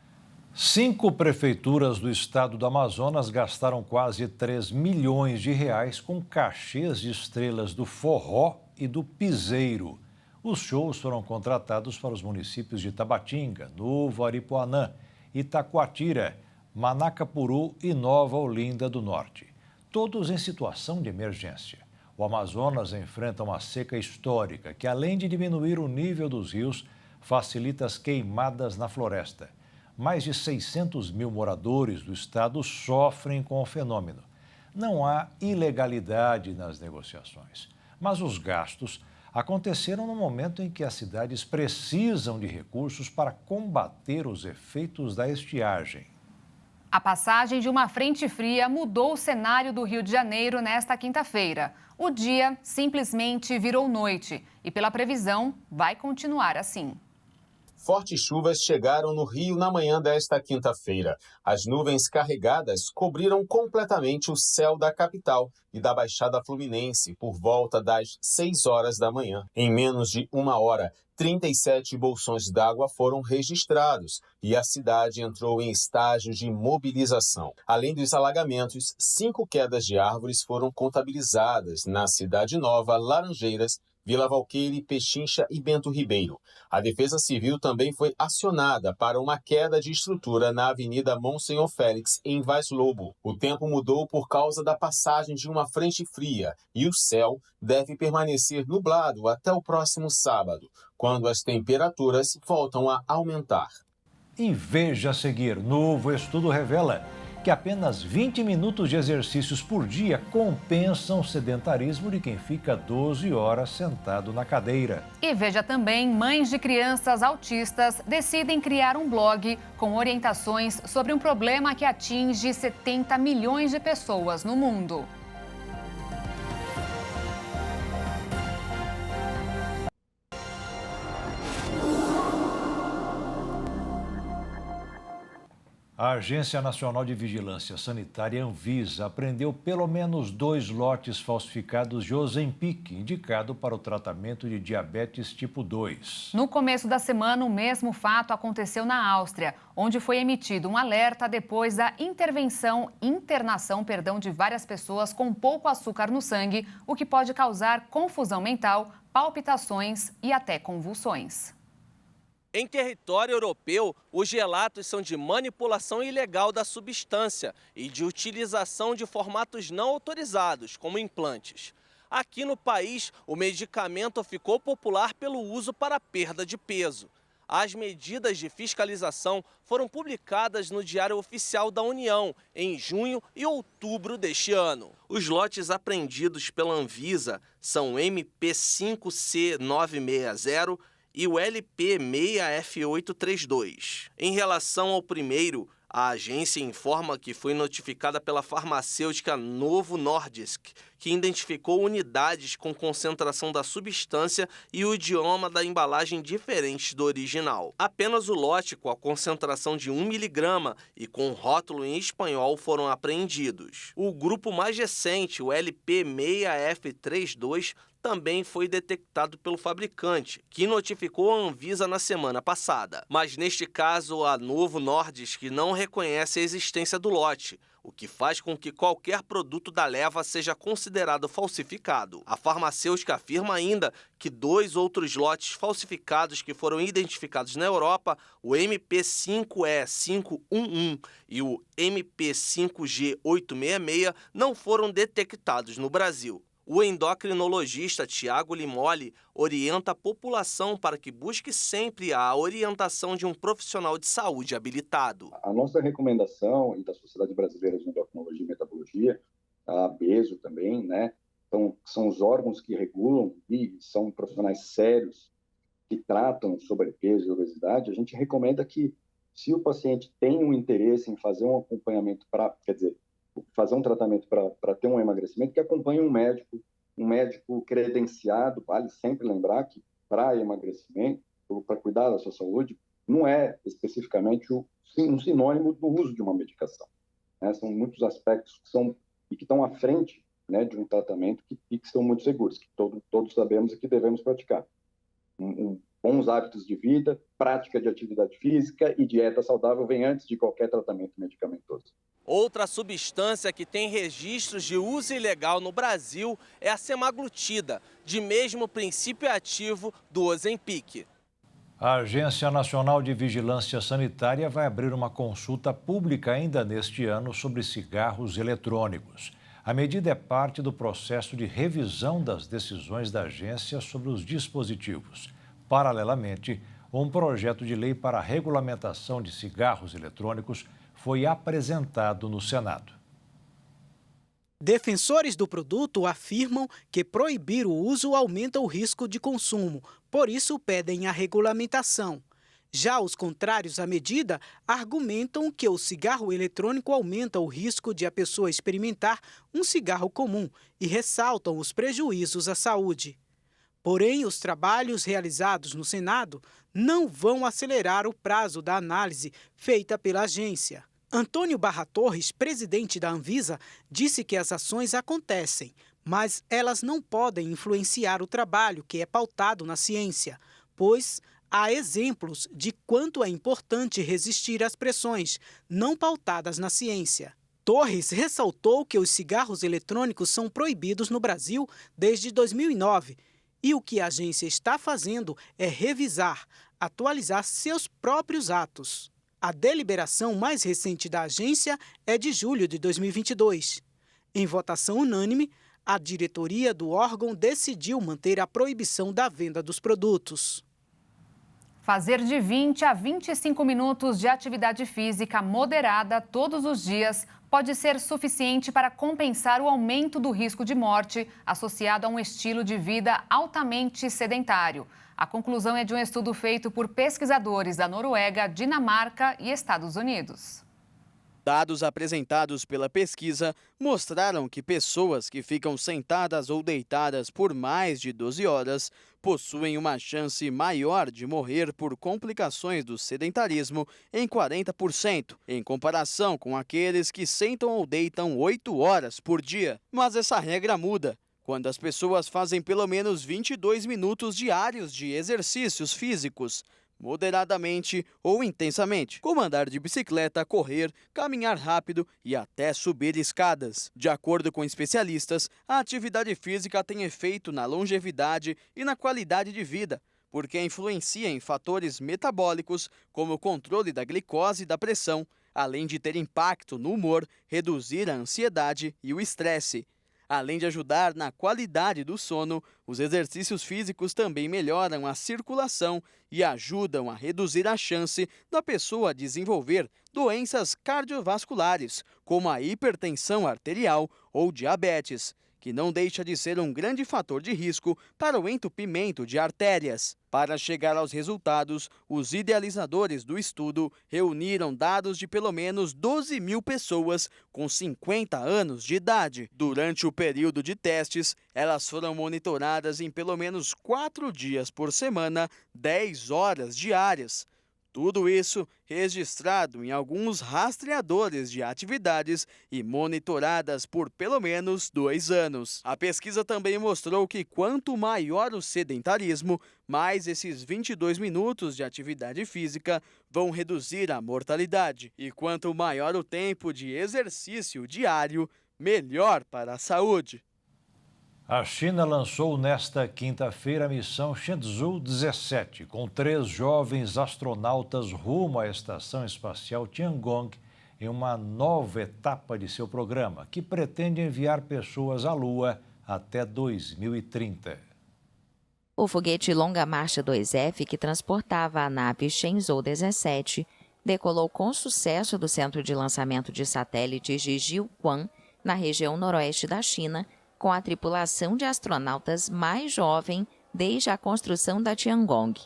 [SPEAKER 1] 5 prefeituras do estado do Amazonas gastaram quase 3 milhões de reais com cachês de estrelas do forró e do piseiro. Os shows foram contratados para os municípios de Tabatinga, Novo Aripuanã, Itacoatira, Manacapuru e Nova Olinda do Norte. Todos em situação de emergência. O Amazonas enfrenta uma seca histórica que, além de diminuir o nível dos rios, facilita as queimadas na floresta. Mais de 600 mil moradores do estado sofrem com o fenômeno. Não há ilegalidade nas negociações, mas os gastos aconteceram no momento em que as cidades precisam de recursos para combater os efeitos da estiagem.
[SPEAKER 2] A passagem de uma frente fria mudou o cenário do Rio de Janeiro nesta quinta-feira. O dia simplesmente virou noite e, pela previsão, vai continuar assim.
[SPEAKER 12] Fortes chuvas chegaram no Rio na manhã desta quinta-feira. As nuvens carregadas cobriram completamente o céu da capital e da Baixada Fluminense por volta das 6 horas da manhã. Em menos de uma hora, 37 bolsões d'água foram registrados e a cidade entrou em estágio de mobilização. Além dos alagamentos, 5 quedas de árvores foram contabilizadas na Cidade Nova, Laranjeiras, Vila Valqueire, Pechincha e Bento Ribeiro. A Defesa Civil também foi acionada para uma queda de estrutura na Avenida Monsenhor Félix, em Vaz Lobo. O tempo mudou por causa da passagem de uma frente fria e o céu deve permanecer nublado até o próximo sábado, quando as temperaturas voltam a aumentar.
[SPEAKER 1] E veja a seguir, novo estudo revela que apenas 20 minutos de exercícios por dia compensam o sedentarismo de quem fica 12 horas sentado na cadeira.
[SPEAKER 2] E veja também, mães de crianças autistas decidem criar um blog com orientações sobre um problema que atinge 70 milhões de pessoas no mundo.
[SPEAKER 1] A Agência Nacional de Vigilância Sanitária, Anvisa, apreendeu pelo menos 2 lotes falsificados de Ozempic, indicado para o tratamento de diabetes tipo 2.
[SPEAKER 2] No começo da semana, o mesmo fato aconteceu na Áustria, onde foi emitido um alerta depois da internação de várias pessoas com pouco açúcar no sangue, o que pode causar confusão mental, palpitações e até convulsões.
[SPEAKER 13] Em território europeu, os relatos são de manipulação ilegal da substância e de utilização de formatos não autorizados, como implantes. Aqui no país, o medicamento ficou popular pelo uso para perda de peso. As medidas de fiscalização foram publicadas no Diário Oficial da União em junho e outubro deste ano. Os lotes apreendidos pela Anvisa são o MP5C960 e o LP6F832. Em relação ao primeiro, a agência informa que foi notificada pela farmacêutica Novo Nordisk, que identificou unidades com concentração da substância e o idioma da embalagem diferentes do original. Apenas o lote com a concentração de 1 miligrama e com rótulo em espanhol foram apreendidos. O grupo mais recente, o LP6F32, também foi detectado pelo fabricante, que notificou a Anvisa na semana passada. Mas neste caso, a Novo Nordisk não reconhece a existência do lote, o que faz com que qualquer produto da leva seja considerado falsificado. A farmacêutica afirma ainda que 2 outros lotes falsificados que foram identificados na Europa, o MP5E511 e o MP5G866, não foram detectados no Brasil. O endocrinologista Tiago Limoli orienta a população para que busque sempre a orientação de um profissional de saúde habilitado.
[SPEAKER 14] A nossa recomendação, e da Sociedade Brasileira de Endocrinologia e Metabologia, a ABESO também, né? Então, são os órgãos que regulam e são profissionais sérios que tratam sobrepeso e obesidade. A gente recomenda que, se o paciente tem um interesse em fazer um acompanhamento fazer um tratamento para ter um emagrecimento, que acompanhe um médico credenciado. Vale sempre lembrar que para emagrecimento, para cuidar da sua saúde, não é especificamente um sinônimo do uso de uma medicação, né? São muitos aspectos que estão à frente, né, de um tratamento e que são muito seguros, que todos sabemos e que devemos praticar. Bons hábitos de vida, prática de atividade física e dieta saudável vem antes de qualquer tratamento medicamentoso.
[SPEAKER 13] Outra substância que tem registros de uso ilegal no Brasil é a semaglutida, de mesmo princípio ativo do Ozempic.
[SPEAKER 1] A Agência Nacional de Vigilância Sanitária vai abrir uma consulta pública ainda neste ano sobre cigarros eletrônicos. A medida é parte do processo de revisão das decisões da agência sobre os dispositivos. Paralelamente, um projeto de lei para a regulamentação de cigarros eletrônicos foi apresentado no Senado.
[SPEAKER 6] Defensores do produto afirmam que proibir o uso aumenta o risco de consumo, por isso pedem a regulamentação. Já os contrários à medida argumentam que o cigarro eletrônico aumenta o risco de a pessoa experimentar um cigarro comum e ressaltam os prejuízos à saúde. Porém, os trabalhos realizados no Senado não vão acelerar o prazo da análise feita pela agência. Antônio Barra Torres, presidente da Anvisa, disse que as ações acontecem, mas elas não podem influenciar o trabalho que é pautado na ciência, pois há exemplos de quanto é importante resistir às pressões não pautadas na ciência. Torres ressaltou que os cigarros eletrônicos são proibidos no Brasil desde 2009 e o que a agência está fazendo é revisar, atualizar seus próprios atos. A deliberação mais recente da agência é de julho de 2022. Em votação unânime, a diretoria do órgão decidiu manter a proibição da venda dos produtos.
[SPEAKER 2] Fazer de 20 a 25 minutos de atividade física moderada todos os dias pode ser suficiente para compensar o aumento do risco de morte associado a um estilo de vida altamente sedentário. A conclusão é de um estudo feito por pesquisadores da Noruega, Dinamarca e Estados Unidos.
[SPEAKER 4] Dados apresentados pela pesquisa mostraram que pessoas que ficam sentadas ou deitadas por mais de 12 horas possuem uma chance maior de morrer por complicações do sedentarismo em 40%, em comparação com aqueles que sentam ou deitam 8 horas por dia. Mas essa regra muda quando as pessoas fazem pelo menos 22 minutos diários de exercícios físicos, moderadamente ou intensamente, como andar de bicicleta, correr, caminhar rápido e até subir escadas. De acordo com especialistas, a atividade física tem efeito na longevidade e na qualidade de vida, porque influencia em fatores metabólicos como o controle da glicose e da pressão, além de ter impacto no humor, reduzir a ansiedade e o estresse. Além de ajudar na qualidade do sono, os exercícios físicos também melhoram a circulação e ajudam a reduzir a chance da pessoa desenvolver doenças cardiovasculares, como a hipertensão arterial ou diabetes, que não deixa de ser um grande fator de risco para o entupimento de artérias. Para chegar aos resultados, os idealizadores do estudo reuniram dados de pelo menos 12 mil pessoas com 50 anos de idade. Durante o período de testes, elas foram monitoradas em pelo menos 4 dias por semana, 10 horas diárias. Tudo isso registrado em alguns rastreadores de atividades e monitoradas por pelo menos 2 anos. A pesquisa também mostrou que quanto maior o sedentarismo, mais esses 22 minutos de atividade física vão reduzir a mortalidade. E quanto maior o tempo de exercício diário, melhor para a saúde.
[SPEAKER 1] A China lançou nesta quinta-feira a missão Shenzhou 17, com 3 jovens astronautas rumo à Estação Espacial Tiangong, em uma nova etapa de seu programa, que pretende enviar pessoas à Lua até 2030.
[SPEAKER 15] O foguete Longa Marcha 2F, que transportava a nave Shenzhou 17, decolou com sucesso do centro de lançamento de satélites de Jiuquan, na região noroeste da China, com a tripulação de astronautas mais jovem desde a construção da Tiangong.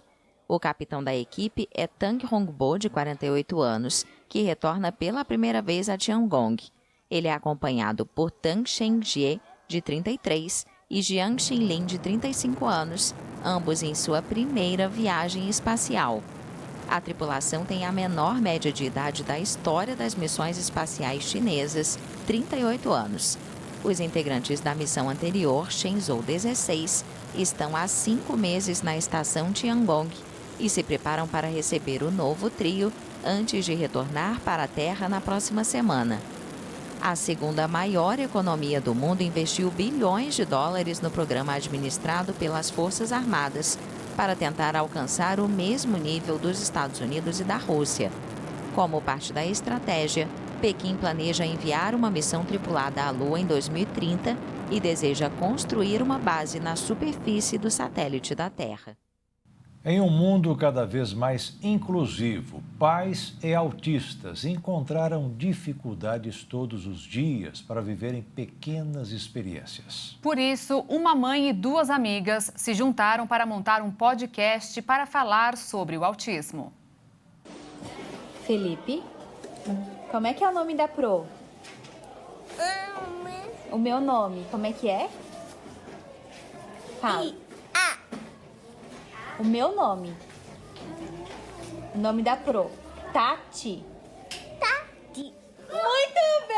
[SPEAKER 15] O capitão da equipe é Tang Hongbo, de 48 anos, que retorna pela primeira vez a Tiangong. Ele é acompanhado por Tang Shengjie, de 33, e Jiang Xinlin, de 35 anos, ambos em sua primeira viagem espacial. A tripulação tem a menor média de idade da história das missões espaciais chinesas, 38 anos. Os integrantes da missão anterior, Shenzhou 16, estão há 5 meses na estação Tiangong e se preparam para receber o novo trio antes de retornar para a Terra na próxima semana. A segunda maior economia do mundo investiu bilhões de dólares no programa administrado pelas Forças Armadas para tentar alcançar o mesmo nível dos Estados Unidos e da Rússia. Como parte da estratégia, Pequim planeja enviar uma missão tripulada à Lua em 2030 e deseja construir uma base na superfície do satélite da Terra.
[SPEAKER 1] Em um mundo cada vez mais inclusivo, pais e autistas encontraram dificuldades todos os dias para viverem pequenas experiências.
[SPEAKER 2] Por isso, uma mãe e 2 amigas se juntaram para montar um podcast para falar sobre o autismo.
[SPEAKER 16] Felipe, como é que é o nome da Pro? O meu nome, como é que é? Fala. O meu nome. O nome da Pro. Tati. Tati. Muito bem!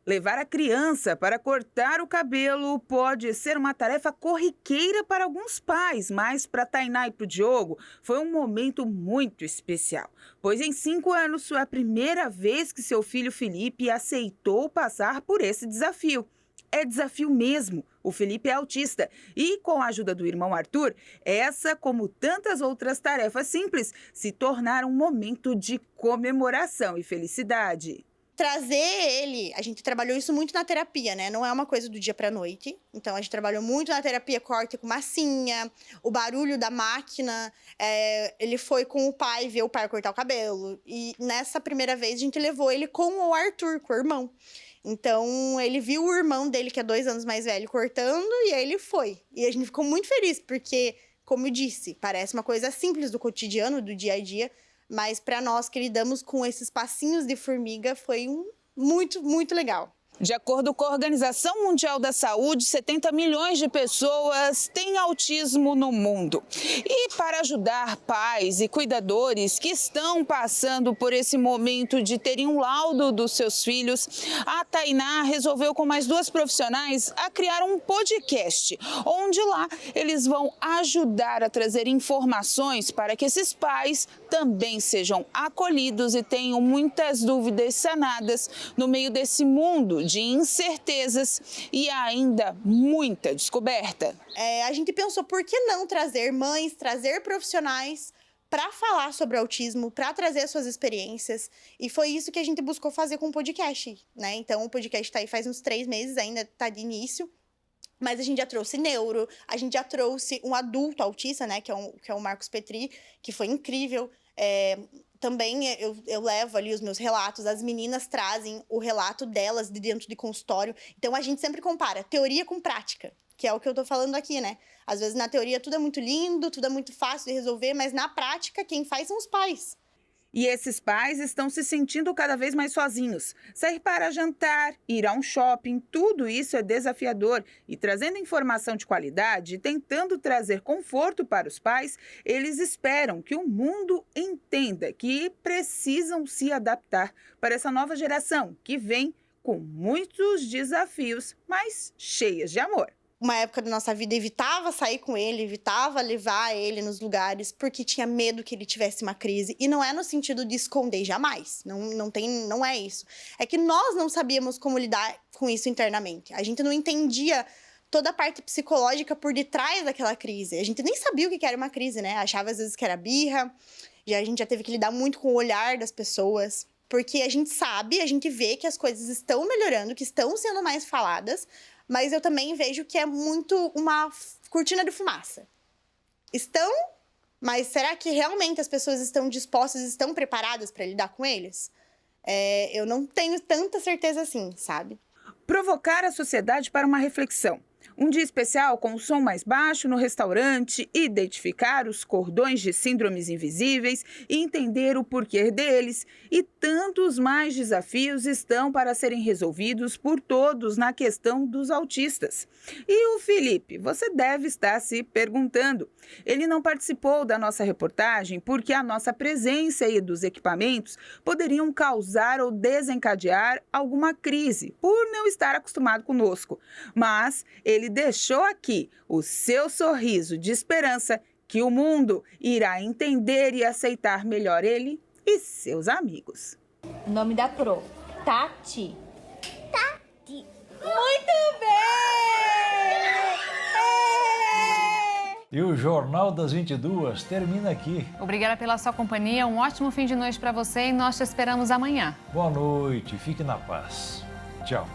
[SPEAKER 17] Levar a criança para cortar o cabelo pode ser uma tarefa corriqueira para alguns pais, mas para Tainá e para o Diogo foi um momento muito especial, pois em 5 anos foi a primeira vez que seu filho Felipe aceitou passar por esse desafio. É desafio mesmo. O Felipe é autista e, com a ajuda do irmão Arthur, essa, como tantas outras tarefas simples, se tornaram um momento de comemoração e felicidade.
[SPEAKER 18] Trazer ele, a gente trabalhou isso muito na terapia, né? Não é uma coisa do dia pra noite. Então, a gente trabalhou muito na terapia, corte com massinha, o barulho da máquina. Ele foi com o pai ver o pai cortar o cabelo. E nessa primeira vez, a gente levou ele com o Arthur, com o irmão. Então, ele viu o irmão dele, que é 2 anos mais velho, cortando, e aí ele foi. E a gente ficou muito feliz, porque, como eu disse, parece uma coisa simples do cotidiano, do dia a dia, mas para nós que lidamos com esses passinhos de formiga, foi muito, muito legal.
[SPEAKER 17] De acordo com a Organização Mundial da Saúde, 70 milhões de pessoas têm autismo no mundo. E para ajudar pais e cuidadores que estão passando por esse momento de terem um laudo dos seus filhos, a Tainá resolveu com mais 2 profissionais a criar um podcast, onde lá eles vão ajudar a trazer informações para que esses pais também sejam acolhidos e tenham muitas dúvidas sanadas no meio desse mundo de incertezas e ainda muita descoberta.
[SPEAKER 18] A gente pensou, por que não trazer mães, trazer profissionais para falar sobre autismo, para trazer suas experiências, e foi isso que a gente buscou fazer com o podcast, né? Então, o podcast está aí faz uns 3 meses, ainda está de início, mas a gente já trouxe neuro, a gente já trouxe um adulto autista, né, que é o Marcos Petri, que foi incrível. Também eu levo ali os meus relatos, as meninas trazem o relato delas de dentro de consultório. Então, a gente sempre compara teoria com prática, que é o que eu tô falando aqui, né? Às vezes, na teoria, tudo é muito lindo, tudo é muito fácil de resolver, mas na prática, quem faz são os pais.
[SPEAKER 17] E esses pais estão se sentindo cada vez mais sozinhos. Sair para jantar, ir a um shopping, tudo isso é desafiador. E trazendo informação de qualidade e tentando trazer conforto para os pais, eles esperam que o mundo entenda que precisam se adaptar para essa nova geração que vem com muitos desafios, mas cheias de amor.
[SPEAKER 18] Uma época da nossa vida evitava sair com ele, evitava levar ele nos lugares, porque tinha medo que ele tivesse uma crise. E não é no sentido de esconder, jamais. Não é isso. É que nós não sabíamos como lidar com isso internamente. A gente não entendia toda a parte psicológica por detrás daquela crise. A gente nem sabia o que era uma crise, né? Achava às vezes que era birra. E a gente já teve que lidar muito com o olhar das pessoas. Porque a gente sabe, a gente vê que as coisas estão melhorando, que estão sendo mais faladas, mas eu também vejo que é muito uma cortina de fumaça. Estão, mas será que realmente as pessoas estão dispostas, estão preparadas para lidar com eles? Eu não tenho tanta certeza assim, sabe?
[SPEAKER 17] Provocar a sociedade para uma reflexão. Um dia especial com o som mais baixo no restaurante, identificar os cordões de síndromes invisíveis e entender o porquê deles. E tantos mais desafios estão para serem resolvidos por todos na questão dos autistas. E o Felipe, você deve estar se perguntando. Ele não participou da nossa reportagem porque a nossa presença e dos equipamentos poderiam causar ou desencadear alguma crise, por não estar acostumado conosco. Mas ele deixou aqui o seu sorriso de esperança que o mundo irá entender e aceitar melhor ele e seus amigos.
[SPEAKER 16] O nome da Pro. Tati. Tati. Muito bem!
[SPEAKER 1] E o Jornal das 22 termina aqui.
[SPEAKER 2] Obrigada pela sua companhia, um ótimo fim de noite para você e nós te esperamos amanhã.
[SPEAKER 1] Boa noite, fique na paz. Tchau.